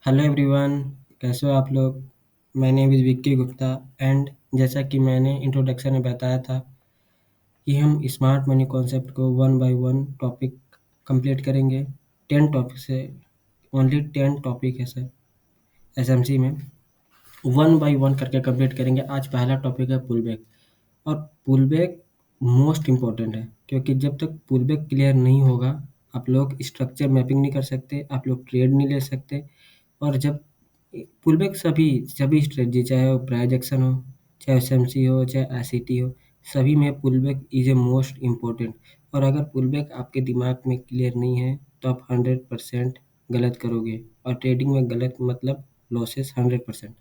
Hello everyone, कैसे हो आप लोग। My name is Vicky Gupta and जैसा कि मैंने इंट्रोडक्शन में बताया था कि हम स्मार्ट मनी कॉन्सेप्ट को one by one topic complete करेंगे। 10 टॉपिक से ओनली 10 टॉपिक है सर एसएमसी में। वन बाय वन करके कंप्लीट करेंगे। आज पहला टॉपिक है पुल बैक। और पुल बैक मोस्ट इम्पोर्टेंट है, क्योंकि जब तक पुल बैक क्लियर नहीं होगा आप लोग स्ट्रक्चर मैपिंग नहीं कर सकते, आप लोग ट्रेड नहीं ले सकते। और जब पुल बैक सभी सभी स्ट्रेटजी, चाहे वो प्राइस एक्शन हो, चाहे एसएमसी हो, चाहे आईसीटी हो, सभी में pull back is a most important. और अगर पुल बैक आपके दिमाग में क्लियर नहीं है तो आप 100% गलत करोगे, और ट्रेडिंग में गलत मतलब लॉसेस 100%।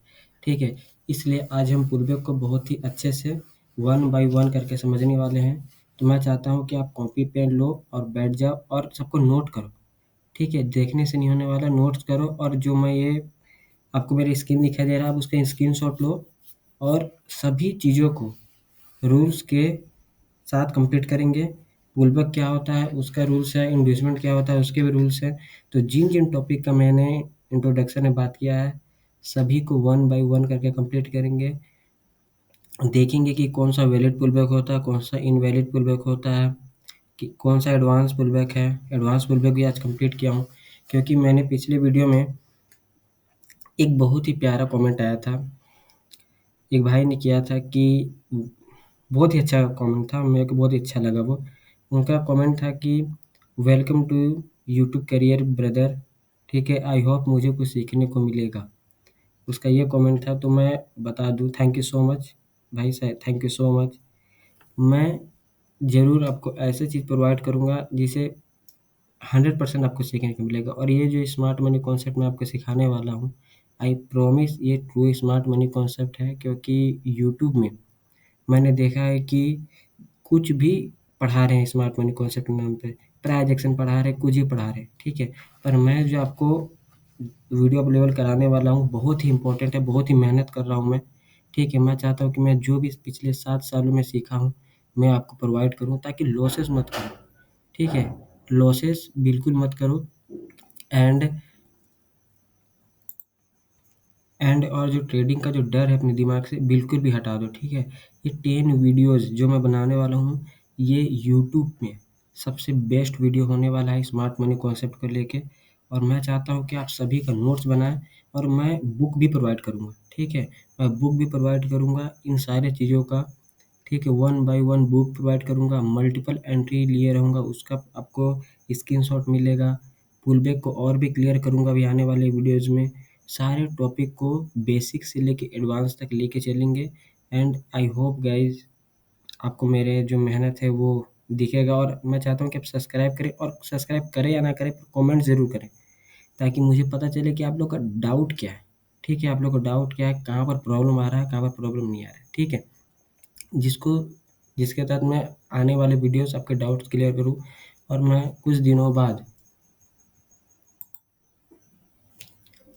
ठीक है, इसलिए आज हम पुल बैक को बहुत ही अच्छे से वन बाय वन करके समझने वाले हैं। तो मैं चाहता हूँ कि आप कॉपी पेन लो और बैठ जाओ और सबको नोट करो। ठीक है, देखने से नहीं होने वाला, नोट्स करो। और जो मैं ये आपको मेरी स्क्रीन दिखाई दे रहा है, आप उसका स्क्रीनशॉट लो और सभी चीज़ों को रूल्स के साथ कंप्लीट करेंगे। पुलबैक क्या होता है उसका रूल्स है, इंड्यूसमेंट क्या होता है उसके भी रूल्स हैं। तो जिन जिन टॉपिक का मैंने इंट्रोडक्शन में बात किया है, सभी को वन बाय वन करके कंप्लीट करेंगे। देखेंगे कि कौन सा वैलिड पुलबैक होता है, कौन सा इनवैलिड पुलबैक होता है, कि कौन सा एडवांस पुलबैक है। एडवांस पुलबैक भी आज कंप्लीट किया हूँ, क्योंकि मैंने पिछले वीडियो में एक बहुत ही प्यारा कमेंट आया था। एक भाई ने किया था कि बहुत ही अच्छा कमेंट था, मेरे को बहुत ही अच्छा लगा वो। उनका कमेंट था कि welcome to YouTube career brother. ठीक है, आई होप मुझे कुछ सीखने को मिलेगा। उसका ये कमेंट था, तो मैं बता दूँ, थैंक यू सो मच भाई साहब, थैंक यू सो मच। मैं ज़रूर आपको ऐसी चीज़ प्रोवाइड करूँगा जिसे 100% आपको सीखने को मिलेगा। और ये जो स्मार्ट मनी कॉन्सेप्ट मैं आपको सिखाने वाला हूँ, आई प्रॉमिस ये ट्रू स्मार्ट मनी कॉन्सेप्ट है। क्योंकि यूट्यूब में मैंने देखा है कि कुछ भी पढ़ा रहे हैं स्मार्ट मनी कॉन्सेप्ट के नाम पे, प्राइस एक्शन पढ़ा रहे हैं, कुछ ही पढ़ा रहे हैं, ठीक है। पर मैं जो आपको वीडियो अपलोड कराने वाला हूँ बहुत ही इम्पोर्टेंट है, बहुत ही मेहनत कर रहा हूँ मैं। ठीक है, मैं चाहता हूँ कि मैं जो भी पिछले 7 सालों में सीखा हूँ, मैं आपको प्रोवाइड करूँ, ताकि लॉसेस मत करो। ठीक है, लॉसेस बिल्कुल मत करो। एंड और जो ट्रेडिंग का जो डर है अपने दिमाग से बिल्कुल भी हटा दो। ठीक है, ये 10 वीडियोज़ जो मैं बनाने वाला हूँ, ये यूट्यूब में सबसे बेस्ट वीडियो होने वाला है स्मार्ट मनी कॉन्सेप्ट को लेके। और मैं चाहता हूँ कि आप सभी का नोट्स बनाएँ, और मैं बुक भी प्रोवाइड करूँगा। ठीक है, मैं बुक भी प्रोवाइड करूँगा इन सारे चीज़ों का। ठीक है, one by one book provide करूँगा, मल्टीपल एंट्री लिए रहूँगा, उसका आपको स्क्रीनशॉट मिलेगा। पुल बैक को और भी क्लियर करूँगा अभी आने वाले वीडियोज़ में। सारे टॉपिक को बेसिक से लेके एडवांस तक लेके चलेंगे। एंड आई होप गाइज़ आपको मेरे जो मेहनत है वो दिखेगा। और मैं चाहता हूँ कि आप सब्सक्राइब करें, और सब्सक्राइब करें या ना करें, कमेंट ज़रूर करें, ताकि मुझे पता चले कि आप लोग का डाउट क्या है। ठीक है, आप लोग का डाउट क्या है, कहाँ पर प्रॉब्लम आ रहा है, कहाँ पर प्रॉब्लम नहीं आ रहा है। ठीक है, जिसको जिसके तहत मैं आने वाले वीडियोस आपके डाउट्स क्लियर करूँ। और मैं कुछ दिनों बाद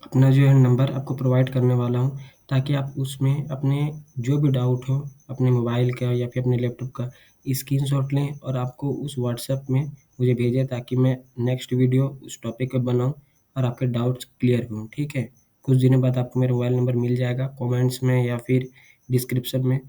अपना जो है नंबर आपको प्रोवाइड करने वाला हूँ, ताकि आप उसमें अपने जो भी डाउट हो, अपने मोबाइल का या फिर अपने लैपटॉप का स्क्रीनशॉट लें और आपको उस व्हाट्सएप में मुझे भेजें, ताकि मैं नेक्स्ट वीडियो उस टॉपिक पे बनाऊँ और आपके डाउट्स क्लियर करूँ। ठीक है, कुछ दिनों बाद आपको मेरा मोबाइल नंबर मिल जाएगा कमेंट्स में या फिर डिस्क्रिप्शन में।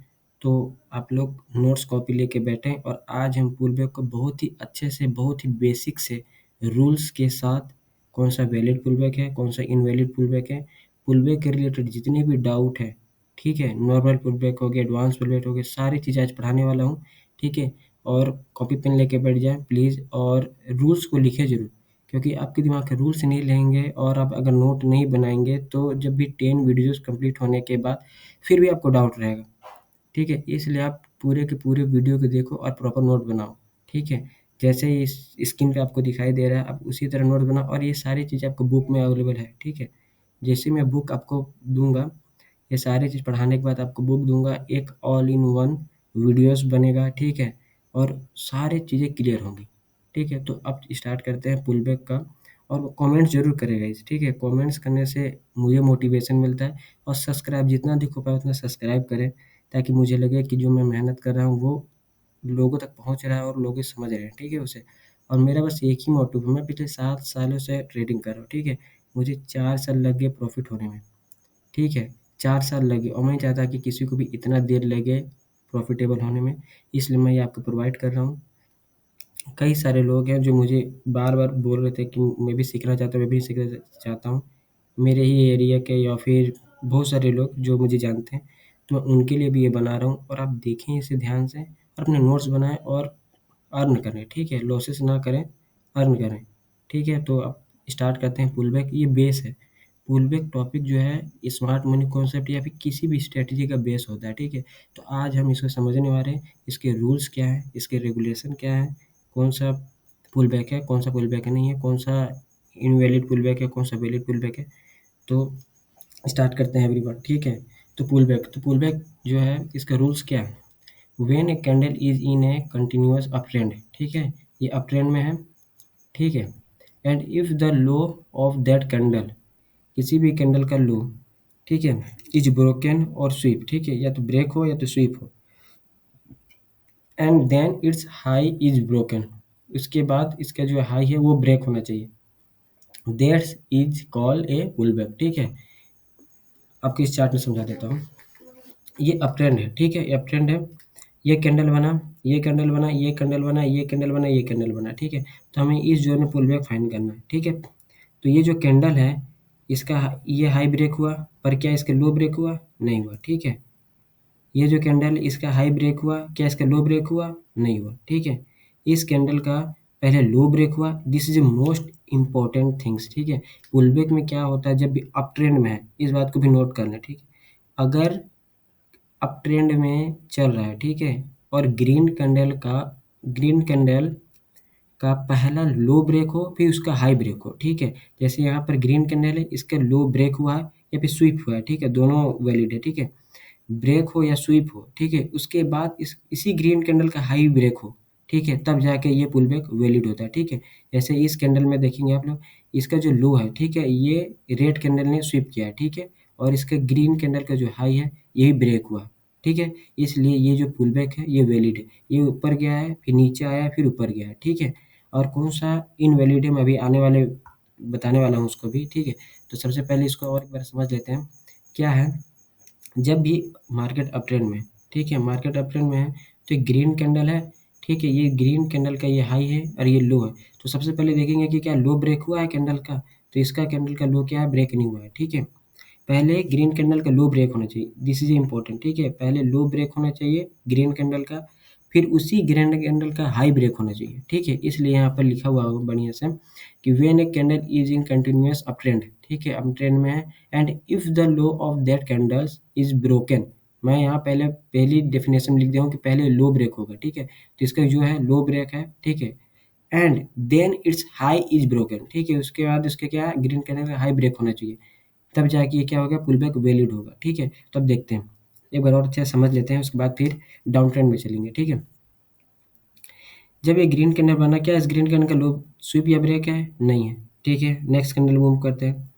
तो आप लोग नोट्स कॉपी लेके बैठें, और आज हम पुल बैक को बहुत ही अच्छे से, बहुत ही बेसिक से रूल्स के साथ, कौन सा वैलिड पुलबैक है, कौन सा इनवैलिड पुलबैक है, पुलबैक के रिलेटेड जितने भी डाउट है, ठीक है, नॉर्मल पुलबैक हो गया, एडवांस पुलबैक हो गया, सारी चीज़ें आज पढ़ाने वाला हूँ। ठीक है, और कॉपी पेन लेके बैठ जाएँ प्लीज़, और रूल्स को लिखें ज़रूर। क्योंकि आपके दिमाग के रूल्स नहीं रहेंगे और आप अगर नोट नहीं बनाएँगे, तो जब भी 10 वीडियोज़ कंप्लीट होने के बाद फिर भी आपको डाउट रहेगा। ठीक है, इसलिए आप पूरे के पूरे वीडियो को देखो और प्रॉपर नोट बनाओ। ठीक है, जैसे इस स्क्रीन पे आपको दिखाई दे रहा है, आप उसी तरह नोट बनाओ, और ये सारी चीज़ें आपको बुक में अवेलेबल है। ठीक है, जैसे मैं बुक आपको दूँगा, ये सारी चीज़ पढ़ाने के बाद आपको बुक दूँगा, एक ऑल इन वन वीडियोज़ बनेगा। ठीक है, और सारी चीज़ें क्लियर होंगी। ठीक है, तो अब स्टार्ट करते हैं पुल बैक का। और कमेंट ज़रूर करें गाइज़। ठीक है, कमेंट्स करने से मुझे मोटिवेशन मिलता है। और सब्सक्राइब जितना अधिक हो पाए उतना सब्सक्राइब करें, ताकि मुझे लगे कि जो मैं मेहनत कर रहा हूँ वो लोगों तक पहुँच रहा है और लोग ये समझ रहे हैं। ठीक है, उसे। और मेरा बस एक ही मोटिव है, मैं पिछले 7 सालों से ट्रेडिंग कर रहा हूँ। ठीक है, मुझे 4 साल लग गए प्रॉफ़िट होने में, ठीक है? 4 साल लगे और मैं नहीं चाहता कि किसी को भी इतना देर लगे प्रॉफ़िटेबल होने में, इसलिए मैं ये आपको प्रोवाइड कर रहा हूँ। कई सारे लोग हैं जो मुझे बार-बार बोल रहे थे कि मैं भी सीखना चाहता हूँ, मैं भी सीखना चाहता हूँ। मेरे ही एरिया के या फिर बहुत सारे लोग जो मुझे जानते हैं, तो मैं उनके लिए भी ये बना रहा हूँ और आप देखें इसे ध्यान से और अपने नोट्स बनाएँ और अर्न करें, ठीक है? लॉसेस ना करें, अर्न करें, ठीक है? तो अब स्टार्ट करते हैं पुल बैक, ये बेस है। पुल बैक टॉपिक जो है स्मार्ट मनी कॉन्सेप्ट या फिर किसी भी स्ट्रैटेजी का बेस होता है, ठीक है? तो आज हम इसको समझने वाले हैं, इसके रूल्स क्या हैं, इसके रेगुलेशन क्या हैं, कौन-सा पुल बैक है, कौन-सा पुल बैक नहीं है, कौन-सा इनवैलिड पुल बैक है, कौन-सा वैलिड पुल बैक है। तो स्टार्ट करते हैं एवरीवन, ठीक है? तो पुल बैक जो है इसका रूल्स क्या है? When a candle is in A continuous uptrend, ठीक है? ये अपट्रेंड में है, ठीक है? And if the low of that candle, किसी भी कैंडल का लो, ठीक है? इज़ ब्रोकन और स्वीप, ठीक है? या तो ब्रेक हो या तो स्वीप हो। And then it's high is broken, उसके बाद इसका जो हाई है वो ब्रेक होना चाहिए। That's is called a pullback, ठीक है? आपको इस चार्ट में समझा देता हूँ। ये अपट्रेंड है, ठीक है? ये अपट्रेंड है। ये कैंडल बना, ये कैंडल बना, ये कैंडल बना, ये कैंडल बना, ये कैंडल बना, ठीक है? तो हमें इस ज़ोन में पुल बैक फाइंड करना है, ठीक है? तो ये जो कैंडल है, इसका ये हाई ब्रेक हुआ, पर क्या इसका लो ब्रेक हुआ? नहीं हुआ, ठीक है? ये जो कैंडल इसका हाई ब्रेक हुआ, क्या इसका लो ब्रेक हुआ? नहीं हुआ, ठीक है? इस कैंडल का पहले लो ब्रेक हुआ, this is most important things, ठीक है? पुल बैक में क्या होता है जब भी अप ट्रेंड में है, इस बात को भी नोट कर लें, ठीक है? अगर अप ट्रेंड में चल रहा है, ठीक है? और ग्रीन कैंडल का पहला लो ब्रेक हो, फिर उसका हाई ब्रेक हो, ठीक है? जैसे यहाँ पर ग्रीन कैंडल है, इसका लो ब्रेक हुआ है या फिर स्वीप हुआ है, ठीक है? दोनों वैलिड है, ठीक है? ब्रेक हो या स्वीप हो, ठीक है? उसके बाद इसी ग्रीन कैंडल का हाई ब्रेक हो, ठीक है? तब जाके ये पुल बैक वैलिड होता है, ठीक है? जैसे इस कैंडल में देखेंगे आप लोग, इसका जो लो है, ठीक है? ये रेड कैंडल ने स्वीप किया है, ठीक है? और इसका ग्रीन कैंडल का जो हाई है, ये भी ब्रेक हुआ, ठीक है? इसलिए ये जो पुल बैक है, ये वैलिड है। ये ऊपर गया है, फिर नीचे आया, फिर ऊपर गया है, ठीक है? और कौन-सा इनवैलिड है, मैं अभी आने वाले बताने वाला हूँ उसको भी, ठीक है? तो सबसे पहले इसको और एक बार समझ लेते हैं, क्या है? जब भी मार्केट अपट्रेंड में है, ठीक है? मार्केट अपट्रेंड में है, तो एक ग्रीन कैंडल है, ठीक है? ये ग्रीन कैंडल का ये हाई है और ये लो है। तो सबसे पहले देखेंगे कि क्या लो ब्रेक हुआ है कैंडल का? तो इसका कैंडल का लो क्या है? ब्रेक नहीं हुआ है, ठीक है? पहले ग्रीन कैंडल का लो ब्रेक होना चाहिए, दिस इज़ इम्पोर्टेंट, ठीक है? पहले लो ब्रेक होना चाहिए ग्रीन कैंडल का, फिर उसी ग्रीन कैंडल का हाई ब्रेक होना चाहिए, ठीक है? इसलिए यहाँ पर लिखा हुआ होगा बढ़िया से कि when a candle is in continuous uptrend, ठीक है? अपट्रेंड में है and if the low of that candles is broken, मैं यहाँ पहली डेफिनेशन लिख दिया हूँ कि पहले लो ब्रेक होगा, ठीक है? तो इसका जो है लो ब्रेक है, ठीक है? And then it's high is broken, ठीक है? उसके बाद इसका क्या है? ग्रीन कैंडल का हाई ब्रेक होना चाहिए। तब जाके ये क्या होगा? पुल बैक वैलिड होगा, ठीक है? तो अब देखते हैं, एक बार और अच्छे से समझ लेते हैं, उसके बाद फिर डाउन ट्रेंड में चलेंगे, ठीक है? जब ये ग्रीन कैंडल बना, क्या इस ग्रीन कैंडल का लो स्वीप या ब्रेक है? नहीं है, ठीक है? नेक्स्ट कैंडल मूव करते हैं।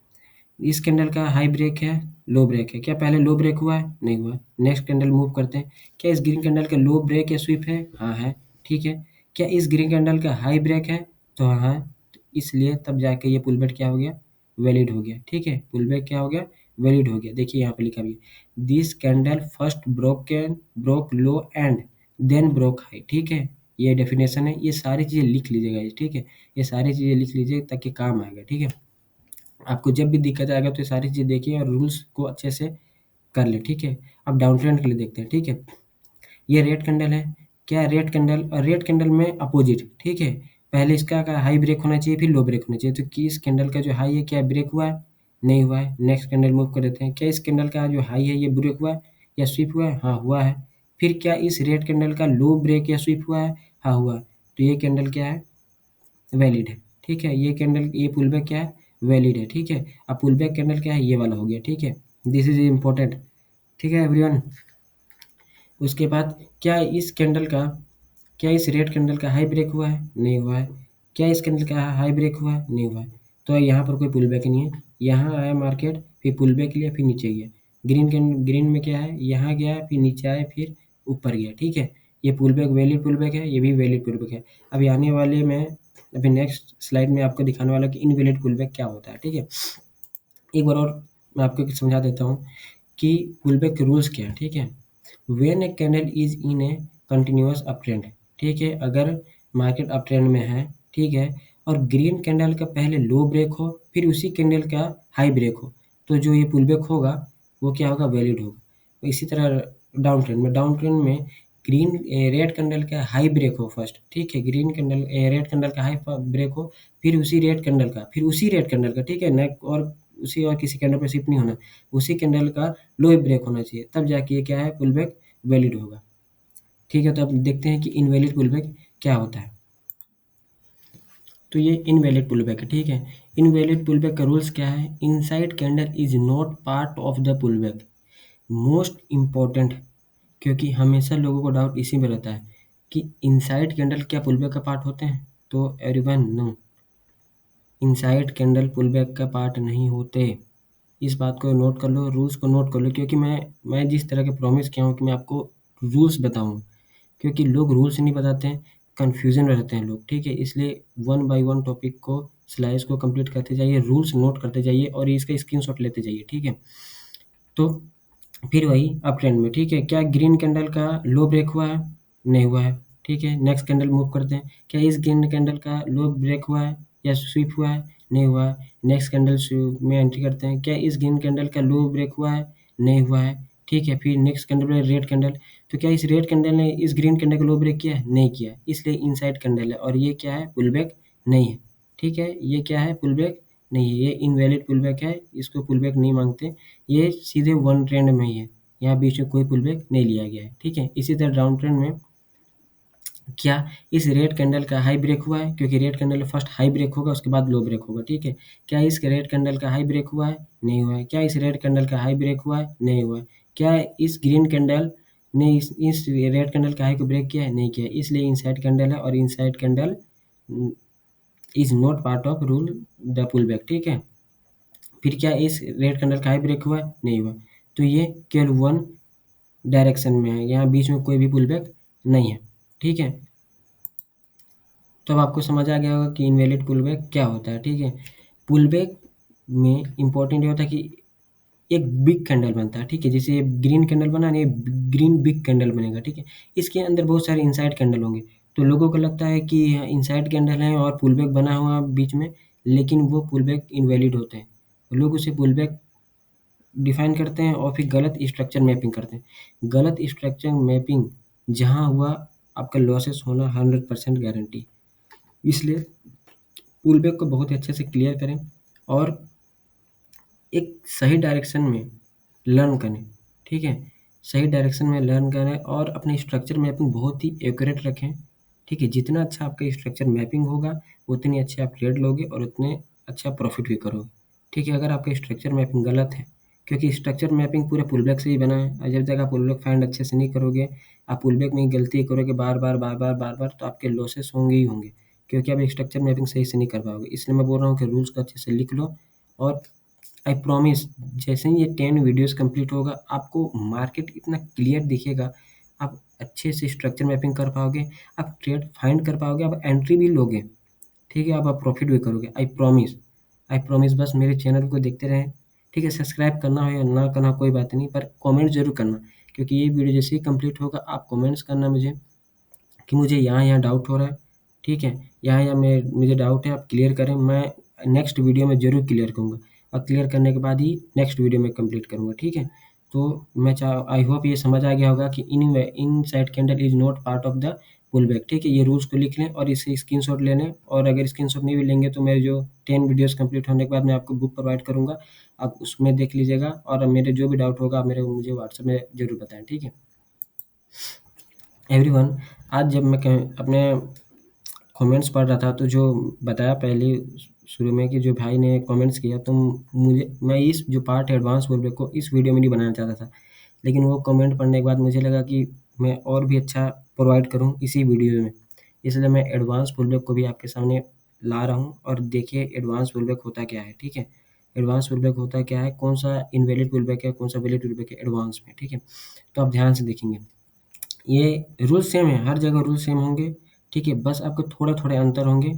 इस कैंडल का हाई ब्रेक है, लो ब्रेक है, क्या पहले लो ब्रेक हुआ है? नहीं हुआ। नेक्स्ट कैंडल मूव करते हैं, क्या इस ग्रीन कैंडल का लो ब्रेक या स्वीप है? हाँ है, ठीक है? क्या इस ग्रीन कैंडल का हाई ब्रेक है? तो हाँ है, तो इसलिए तब जाके ये पुल बैक क्या हो गया? वैलिड हो गया, ठीक है? पुल बैक क्या हो गया? वैलिड हो गया। देखिए यहाँ पे लिखा भी है, this candle first broke low and then broke high, ठीक है? ये डेफिनेशन है, ये सारी चीज़ें लिख लीजिएगा, ठीक है? ये सारी चीज़ें लिख लीजिए ताकि काम आएगा, ठीक है? आपको जब भी दिक्कत आएगा तो ये सारी चीज़ें देखिए और रूल्स को अच्छे से कर लें, ठीक है? अब डाउन ट्रेंड के लिए देखते हैं, ठीक है? ये रेड कैंडल है, क्या रेड कैंडल और रेड कैंडल में अपोजिट, ठीक है? पहले इसका का हाई ब्रेक होना चाहिए, फिर लो ब्रेक होना चाहिए। तो कि इस कैंडल का जो हाई है क्या ब्रेक हुआ है? नहीं हुआ है। नेक्स्ट कैंडल मूव कर देते हैं। क्या इस कैंडल का जो हाई है ये ब्रेक हुआ है या स्वीप हुआ है? हाँ, हुआ है। फिर क्या इस रेड कैंडल का लो ब्रेक या स्वीप हुआ है? हाँ, हुआ है। तो ये कैंडल क्या है? वैलिड है, ठीक है? ये कैंडल ये पुल बैक क्या है? वैलिड है, ठीक है? अब पुल बैक कैंडल क्या है? ये वाला हो गया, ठीक है? दिस इज़ इम्पोर्टेंट, ठीक है एवरीवन? उसके बाद क्या इस रेड कैंडल का हाई ब्रेक हुआ है? नहीं हुआ है। क्या इस कैंडल का हाई ब्रेक हुआ है? नहीं हुआ है। तो यहाँ पर कोई पुल बैक नहीं है। यहाँ आया मार्केट, फिर पुल बैक लिया, फिर नीचे गया। ग्रीन में क्या है? यहाँ गया, फिर नीचे आया, फिर ऊपर गया, ठीक है? ये pull back valid pull back है, ये भी वैलिड पुल बैक है। अभी नेक्स्ट स्लाइड में आपको दिखाने वाला कि इनवैलिड पुल बैक क्या होता है, ठीक है? एक बार और मैं आपको समझा देता हूँ कि पुलबैक के रूल्स क्या है, ठीक है? When a candle is in A continuous uptrend, ठीक है? अगर मार्केट अपट्रेंड में है, ठीक है? और ग्रीन कैंडल का पहले लो ब्रेक हो, फिर उसी कैंडल का हाई ब्रेक हो, तो जो ये पुलबैक होगा, वो क्या होगा? वैलिड होगा। इसी तरह डाउन ट्रेंड में रेड कैंडल का हाई ब्रेक हो फर्स्ट, ठीक है? रेड कैंडल का हाई ब्रेक हो, फिर उसी रेड कैंडल का, ठीक है? न और उसी और किसी कैंडल पे शिफ्ट नहीं होना, उसी कैंडल का लो ब्रेक होना चाहिए, तब जाके ये क्या है? पुलबैक वैलिड होगा। ठीक है, तो अब देखते हैं कि इनवैलिड पुलबैक क्या होता है। तो ये इनवैलिड पुलबैक है, ठीक है? इनवैलिड पुलबैक का रूल्स क्या है? Inside candle is not part of the pullback. Most important, क्योंकि हमेशा लोगों को डाउट इसी में रहता है कि इनसाइड कैंडल क्या पुलबैक का पार्ट होते हैं? तो everyone no, inside candle pullback का पार्ट नहीं होते। इस बात को नोट कर लो, रूल्स को नोट कर लो, क्योंकि मैं जिस तरह के प्रॉमिस किया हूँ कि मैं आपको रूल्स बताऊँ, क्योंकि लोग रूल्स नहीं बताते हैं, कन्फ्यूज़न में रहते हैं लोग, ठीक है? इसलिए वन बाय वन टॉपिक को, स्लाइड्स को कंप्लीट करते जाइए, रूल्स नोट करते जाइए और इसका स्क्रीनशॉट लेते जाइए, ठीक है? तो फिर वही अप ट्रेंड में, ठीक है? क्या ग्रीन कैंडल का लो ब्रेक हुआ है? नहीं हुआ है, ठीक है? नेक्स्ट कैंडल मूव करते हैं। क्या इस ग्रीन कैंडल का लो ब्रेक हुआ है या स्वीप हुआ है? नहीं हुआ है। नेक्स्ट कैंडल में एंट्री करते हैं। क्या इस ग्रीन कैंडल का लो ब्रेक हुआ है? नहीं हुआ है, ठीक है? फिर नेक्स्ट कैंडल में रेड कैंडल, तो क्या इस रेड कैंडल ने इस ग्रीन कैंडल का लो ब्रेक किया है? नहीं किया, इसलिए इनसाइड कैंडल है और ये क्या है? पुलबैक नहीं है, ठीक है? ये क्या है? पुलबैक नहीं है, ये इनवैलिड पुलबैक है, इसको पुलबैक नहीं मांगते। ये सीधे वन ट्रेंड में ही है, यहाँ बीच में कोई पुलबैक नहीं लिया गया है, ठीक है? इसी तरह डाउन ट्रेंड में क्या इस रेड कैंडल का हाई ब्रेक हुआ है? क्योंकि red candle first high break होगा, उसके बाद लो ब्रेक होगा, ठीक है? क्या इस रेड कैंडल का हाई ब्रेक हुआ है? नहीं हुआ है। क्या इस रेड कैंडल का हाई ब्रेक हुआ है? नहीं हुआ है। क्या इस ग्रीन कैंडल ने इस रेड कैंडल का हाई को ब्रेक किया है? नहीं किया, इसलिए इनसाइड कैंडल है और inside candle is not part of rule the pull back, ठीक है? फिर क्या इस रेड कैंडल का हाई ब्रेक हुआ है? नहीं हुआ, तो ये केवल वन डायरेक्शन में है, यहाँ बीच में कोई भी पुल बैक नहीं है, ठीक है? तो अब आपको समझ आ गया होगा कि इनवैलिड पुलबैक क्या होता है, ठीक है? पुलबैक में इम्पोर्टेंट ये होता है कि एक बिग कैंडल बनता है, ठीक है? जैसे ये ग्रीन कैंडल बना ना, ये ग्रीन बिग कैंडल बनेगा, ठीक है? इसके अंदर बहुत सारे इनसाइड कैंडल होंगे, तो लोगों को लगता है कि इनसाइड कैंडल है और पुलबैक बना हुआ बीच में, लेकिन वो पुलबैक इनवैलिड होते हैं। लोग उसे पुलबैक डिफाइन करते हैं और फिर गलत स्ट्रक्चर मैपिंग करते हैं। गलत स्ट्रक्चर मैपिंग जहाँ हुआ, आपका लॉसेस होना 100% गारंटी। इसलिए पुल बैक को बहुत ही अच्छे से क्लियर करें और एक सही डायरेक्शन में लर्न करें, ठीक है? सही डायरेक्शन में लर्न करें और अपने स्ट्रक्चर मैपिंग बहुत ही एक्यूरेट रखें, ठीक है? जितना अच्छा आपका स्ट्रक्चर मैपिंग होगा, उतनी अच्छे आप ट्रेड लोगे और उतने अच्छा प्रॉफिट भी करोगे, ठीक है? अगर आपका स्ट्रक्चर मैपिंग गलत है, क्योंकि स्ट्रक्चर मैपिंग पूरे पुल बैक से ही बना है और जब तक आप पुल बैक फाइंड अच्छे से नहीं करोगे, आप पुल बैक में ही गलती करोगे बार-बार, बार-बार, बार-बार, तो आपके लॉसेस होंगे ही होंगे, क्योंकि आप स्ट्रक्चर मैपिंग सही से नहीं कर पाओगे। इसलिए मैं बोल रहा हूँ कि रूल्स को अच्छे से लिख लो और आई प्रॉमिस, जैसे ही ये 10 वीडियोज़ कंप्लीट होगा, आपको मार्केट इतना क्लियर दिखेगा, आप अच्छे से स्ट्रक्चर मैपिंग कर पाओगे, आप ट्रेड फाइंड कर पाओगे, आप एंट्री भी लोगे, ठीक है? अब आप प्रॉफिट भी करोगे, आई प्रॉमिस। आई प्रॉमिस, बस मेरे चैनल को देखते रहें, ठीक है? सब्सक्राइब करना हो या ना करना कोई बात नहीं, पर कमेंट ज़रूर करना, क्योंकि ये वीडियो जैसे ही कंप्लीट होगा, आप कमेंट्स करना मुझे कि मुझे यहाँ-यहाँ डाउट हो रहा है, ठीक है? यहाँ-यहाँ मैं मुझे डाउट है, आप क्लियर करें, मैं नेक्स्ट वीडियो में ज़रूर क्लियर करूँगा और क्लियर करने के बाद ही नेक्स्ट वीडियो में कंप्लीट करूँगा, ठीक है? तो मैं आई होप ये समझ आ गया होगा कि inside candle is not part of the pull back, ठीक है? ये रूल्स को लिख लें और इसे स्क्रीनशॉट ले लें और अगर स्क्रीनशॉट नहीं भी लेंगे तो मेरे जो 10 वीडियोज़ कंप्लीट होने के बाद मैं आपको बुक प्रोवाइड करूँगा, आप उसमें देख लीजिएगा और मेरे जो भी डाउट होगा आप मुझे व्हाट्सएप में ज़रूर बताएँ, ठीक है? एवरीवन, आज जब मैं अपने कमेंट्स पढ़ रहा था तो जो बताया पहले शुरू में कि जो भाई ने कमेंट्स किया, तो मुझे मैं इस जो पार्ट है एडवांस बुलबैक को इस वीडियो में नहीं बनाना चाहता था। लेकिन वो कमेंट पढ़ने के बाद मुझे लगा कि मैं और भी अच्छा प्रोवाइड करूँ इसी वीडियो में। इसलिए मैं एडवांस बुलबैक को भी आपके सामने ला रहा हूँ और देखिए एडवांस बुलबैक होता क्या है, ठीक है? एडवांस बुलबैक होता क्या है, कौन-सा इनवैलिड बुलबैक है, कौन-सा वैलिड बुलबैक है एडवांस में, ठीक है? तो आप ध्यान से देखेंगे। ये रूल सेम है, हर जगह रूल सेम होंगे, ठीक है? बस आपको थोड़े-थोड़े अंतर होंगे,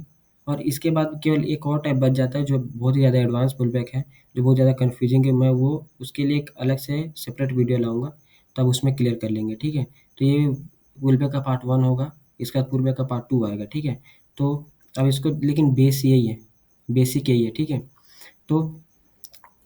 और इसके बाद केवल एक और टाइप बच जाता है जो बहुत ही ज़्यादा एडवांस पुल बैक है, जो बहुत ज़्यादा कन्फ्यूजिंग है। मैं वो उसके लिए एक अलग से सेपरेट वीडियो लाऊँगा, तब उसमें क्लियर कर लेंगे, ठीक है? तो ये पुल बैक का पार्ट 1 होगा, इसके बाद पुल बैक का पार्ट 2 आएगा, ठीक है? तो अब इसको लेकिन बेस यही है, बेसिक यही है, ठीक है? तो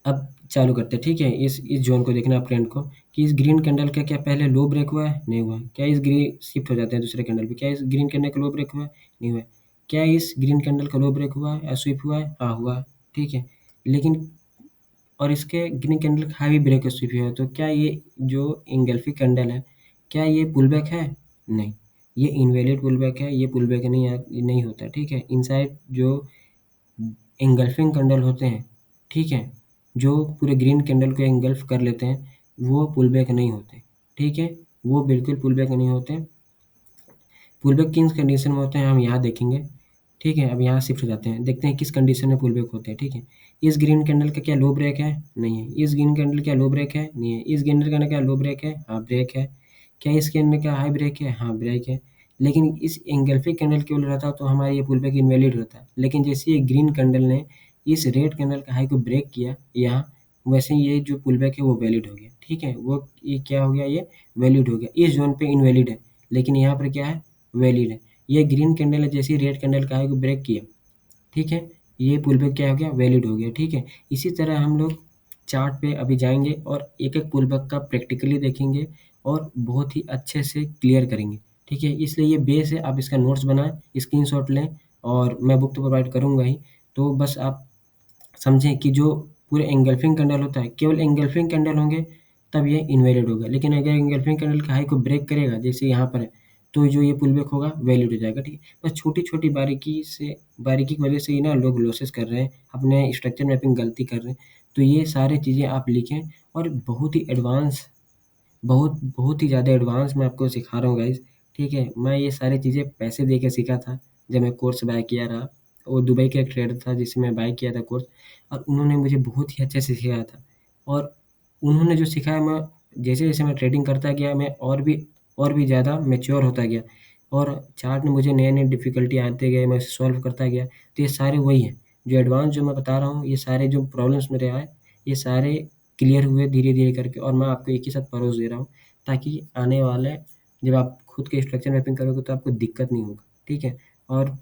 अब चालू करते हैं, ठीक है? इस ज़ोन को देखना आप ट्रेंड को कि इस ग्रीन कैंडल का क्या पहले लो ब्रेक हुआ है? नहीं हुआ है। क्या इस ग्रीन शिफ्ट हो जाते हैं दूसरे कैंडल पे, क्या इस ग्रीन कैंडल का लो ब्रेक हुआ है? नहीं हुआ है। क्या इस ग्रीन कैंडल का लो ब्रेक हुआ है या स्विप हुआ है? हाँ, हुआ है, ठीक है। लेकिन और इसके ग्रीन कैंडल का हाई ब्रेक स्विप हुआ है, तो क्या ये जो इंगल्फी कैंडल है, क्या ये पुल बैक है? नहीं, ये इनवैलिड पुल बैक है, ये पुल बैक नहीं होता, ठीक है? इनसाइड जो एंगल्फिंग कैंडल होते हैं, ठीक है? जो पूरे ग्रीन कैंडल को एंगल्फ कर लेते हैं, वो पुल बैक नहीं होते, ठीक है? वो बिल्कुल पुल बैक नहीं होते। पुल बैक किस कंडीशन में होते हैं हम यहाँ देखेंगे, ठीक है? अब यहाँ शिफ्ट हो जाते हैं, देखते हैं किस कंडीशन में पुल बैक होते हैं, ठीक है? इस ग्रीन कैंडल का क्या लो ब्रेक है? नहीं है। इस ग्रीन कैंडल क्या लो ब्रेक है? नहीं है। इस कैंडल का क्या लो ब्रेक है? हाँ, ब्रेक है। क्या इस कैंडल का हाई ब्रेक है? हाँ, ब्रेक है। लेकिन इस एंगल्फिक कैंडल केवल रहता तो हमारा ये पुल बैक इनवैलिड होता। लेकिन जैसे ये ग्रीन कैंडल ने इस रेड कैंडल का हाई को ब्रेक किया यहाँ, वैसे ये जो पुल बैक है वो वैलिड हो गया, ठीक है? वो ये क्या हो गया, ये वैलिड हो गया। इस ज़ोन पे इनवैलिड है, लेकिन यहाँ पर क्या है, वैलिड है। ये ग्रीन कैंडल है, जैसे ही रेड कैंडल का हाई को ब्रेक किया, ठीक है? ये पुल बैक क्या हो गया, वैलिड हो गया, ठीक है? इसी तरह हम लोग चार्ट पे अभी जाएँगे और एक-एक पुल बैक का प्रैक्टिकली देखेंगे और बहुत ही अच्छे से क्लियर करेंगे, ठीक है? इसलिए ये बेस है, आप इसका नोट्स बनाएँ, स्क्रीनशॉट लें और मैं बुक तो प्रोवाइड करूँगा ही, तो बस आप समझें कि जो पूरे एंगल्फिंग कैंडल होता है, केवल एंगल्फिंग कैंडल होंगे तब ये इनवैलिड होगा। लेकिन अगर एंगल्फिंग कैंडल का हाई को ब्रेक करेगा, जैसे यहाँ पर है, तो जो ये पुल बैक होगा वैलिड हो जाएगा, ठीक है? बस छोटी-छोटी बारीकी की वजह से ही ना लोग लॉसेस कर रहे हैं, अपने स्ट्रक्चर मैपिंग गलती कर रहे हैं। तो ये सारी चीज़ें आप लिखें और बहुत ही एडवांस, बहुत ही ज़्यादा एडवांस मैं आपको सिखा रहा हूँ गाइज़, ठीक है? मैं ये सारी चीज़ें पैसे दे के सीखा था, जब मैं कोर्स बाय किया रहा। वो दुबई का एक ट्रेडर था जिससे मैं बाय किया था कोर्स, और उन्होंने मुझे बहुत ही अच्छे से सिखाया था। और उन्होंने जो सिखाया, मैं जैसे-जैसे मैं ट्रेडिंग करता गया, मैं और भी ज़्यादा मैच्योर होता गया और चार्ट में मुझे नए-नए डिफ़िकल्टी आते गए, मैं उसे सॉल्व करता गया। तो ये सारे वही हैं, जो एडवांस जो मैं बता रहा हूँ, ये सारे जो प्रॉब्लम्स मेरे आए, ये सारे क्लियर हुए धीरे-धीरे करके, और मैं आपको एक ही साथ परोस दे रहा हूँ, ताकि आने वाले जब आप खुद के स्ट्रक्चर मैपिंग करोगे तो आपको दिक्कत नहीं होगा, ठीक है? और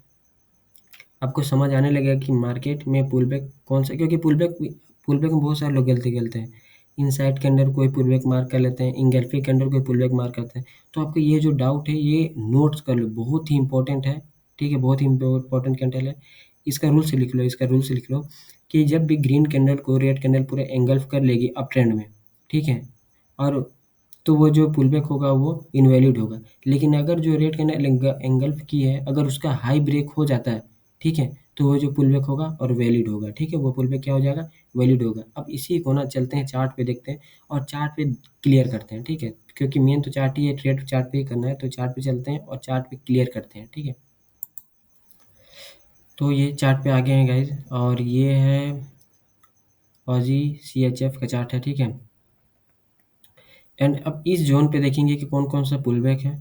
आपको समझ आने लगेगा कि मार्केट में पुल बैक कौन-सा, क्योंकि पुल बैक में बहुत सारे लोग गलती करते हैं। इनसाइड के अंदर कोई पुल बैक मार्क कर लेते हैं, इंगल्फी के अंदर कोई पुल बैक मार्क करते हैं। तो आपको ये जो डाउट है ये नोट्स कर लो, बहुत ही इम्पोर्टेंट है, ठीक है? बहुत ही इम्पोर्टेंट कैंडल है। इसका रूल्स लिख लो कि जब भी ग्रीन कैंडल को रेड कैंडल पूरा एंगल्फ कर लेगी अप ट्रेंड में, ठीक है? और तो वो जो पुल बैक होगा वो इनवैलिड होगा। लेकिन अगर जो रेड कैंडल एंगल्फ की है, अगर उसका हाई ब्रेक हो जाता है, ठीक है? तो वो जो पुल बैक होगा और वैलिड होगा, ठीक है? वो पुल बैक क्या हो जाएगा, वैलिड होगा। अब इसी को ना चलते हैं चार्ट पे देखते हैं और चार्ट पे क्लियर करते हैं, ठीक है? क्योंकि मेन तो चार्ट ही है, ट्रेड चार्ट पे ही करना है, तो चार्ट पे चलते हैं और चार्ट पे क्लियर करते हैं, ठीक है? तो ये चार्ट पे आ गए हैं गाइज़, और ये है ऑज़ी सीएचएफ का चार्ट है, ठीक है? एंड अब इस ज़ोन पे देखेंगे कि कौन-कौन सा पुल बैक है,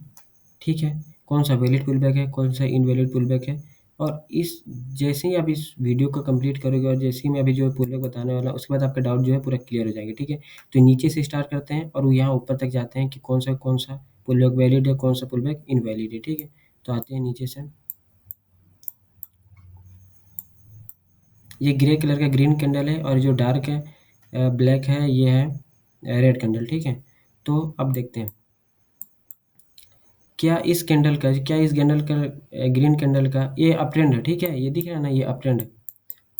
ठीक है? कौन-सा वैलिड पुलबैक है, कौन-सा इनवैलिड पुलबैक है, और इस जैसे ही आप इस वीडियो को कंप्लीट करोगे और जैसे ही मैं अभी जो पुलबैक बताने वाला हूँ, उसके बाद आपका डाउट जो है पूरा क्लियर हो जाएगा, ठीक है? तो नीचे से स्टार्ट करते हैं और यहाँ ऊपर तक जाते हैं कि कौन-सा पुलबैक वैलिड है, कौन-सा पुलबैक इनवैलिड है, ठीक है? तो आते हैं नीचे से। ये ग्रे कलर का ग्रीन कैंडल है और जो डार्क है ब्लैक है, ये है रेड कैंडल, ठीक है? तो अब देखते हैं। क्या इस कैंडल का ग्रीन कैंडल का ये अपट्रेंड है, ठीक है? ये दिख रहा है ना, ये अपट्रेंड है।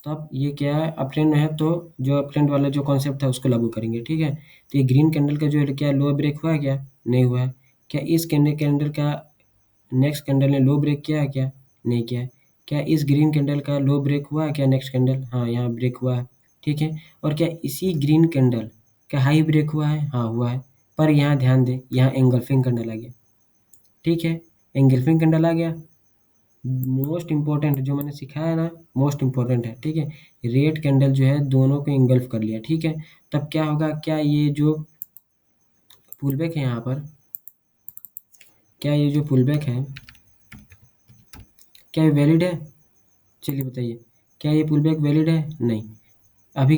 तो अब ये क्या है, अपट्रेंड में है, तो जो अपट्रेंड वाला जो कॉन्सेप्ट था उसको लागू करेंगे, ठीक है? तो ये ग्रीन कैंडल का जो है क्या लो ब्रेक हुआ है क्या? नहीं हुआ है। क्या इस कैंडल का नेक्स्ट कैंडल ने लो ब्रेक किया है क्या? नहीं किया है। क्या इस ग्रीन कैंडल का लो ब्रेक हुआ है क्या नेक्स्ट कैंडल? हाँ, यहाँ ब्रेक हुआ है, ठीक है? और क्या इसी ग्रीन कैंडल का हाई ब्रेक हुआ है? हाँ, हुआ है। पर यहाँ ध्यान दें, यहाँ एंगल्फिंग कैंडल आ गया, ठीक है? एंगल्फिंग कैंडल आ गया। मोस्ट इम्पोर्टेंट जो मैंने सिखाया ना, मोस्ट इम्पोर्टेंट है, ठीक है? रेड कैंडल जो है दोनों को इंगल्फ कर लिया, ठीक है? तब क्या होगा, क्या ये जो पुलबैक है यहाँ पर, क्या ये जो पुलबैक है, क्या ये वैलिड है? चलिए बताइए, क्या ये पुल बैक वैलिड है? नहीं। अभी